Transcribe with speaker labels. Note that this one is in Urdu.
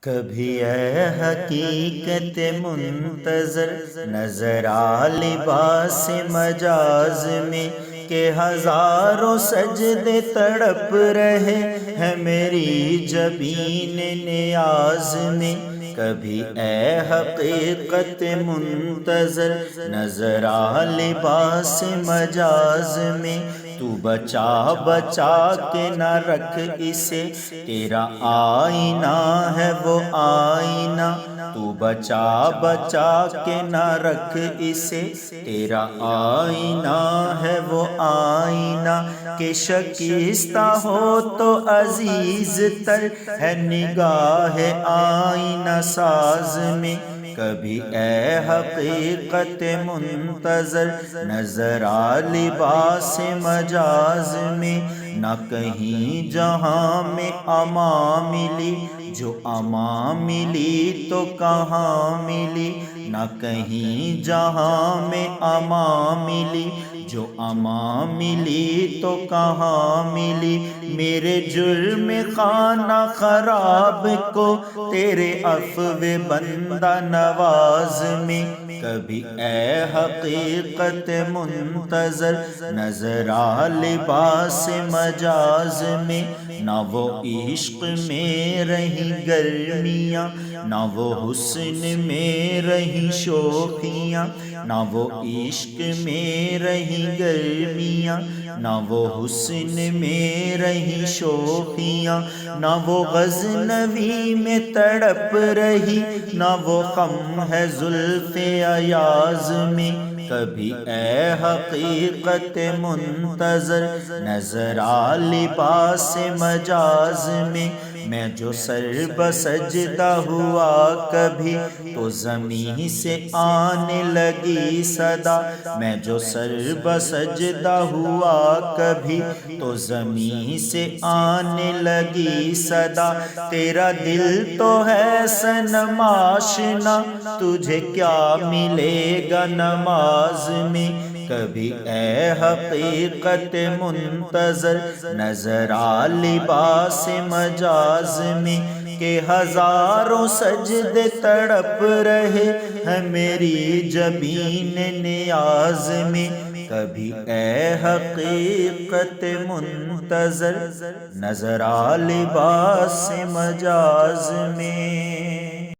Speaker 1: کبھی اے حقیقت منتظر نظر آ لباس مجاز میں، کہ ہزاروں سجدے تڑپ رہے ہیں میری جبین نیاز میں۔ کبھی اے حقیقت منتظر نظر آ لباس مجاز میں، تو بچا بچا کے نہ رکھ اسے، تیرا آئینہ ہے وہ آئینہ۔ تو بچا بچا کے نہ رکھ اسے، تیرا آئینہ ہے وہ آئینہ۔ کہ شکستہ ہو تو عزیز تر ہے نگاہ آئینہ ساز میں۔ کبھی اے حقیقت منتظر نظر آ لباس مجاز میں، نہ کہیں جہاں میں امان ملی، جو امان ملی تو کہاں ملی۔ نہ کہیں جہاں میں امان ملی، جو امان ملی تو کہاں ملی۔ میرے جرم خانہ خراب کو تیرے عفو بندہ نواز میں۔ کبھی اے حقیقت منتظر نظر آ لباس مجاز میں، نہ وہ عشق میں رہی گرمیاں، نہ وہ حسن میں رہی شوخیاں۔ نہ وہ عشق میں رہی گرمیاں، نہ وہ حسن میں رہی شوخیاں۔ نہ وہ غزنوی میں تڑپ رہی، نہ وہ غم ہے زلف ایاز میں۔ کبھی اے حقیقت منتظر نظر آ لباس مجاز میں، میں جو سر بسجدہ ہوا کبھی تو زمین سے آنے لگی صدا۔ میں جو سر بسجدہ ہوا کبھی تو زمین سے آنے لگی صدا۔ تیرا دل تو ہے صنم آشنا، تجھے کیا ملے گا نماز میں۔ کبھی اے حقیقت منتظر نظر آ لباس مجاز میں، کہ ہزاروں سجدے تڑپ رہے ہیں میری جبین نیاز میں۔ کبھی اے حقیقت منتظر نظر آ لباس مجاز میں۔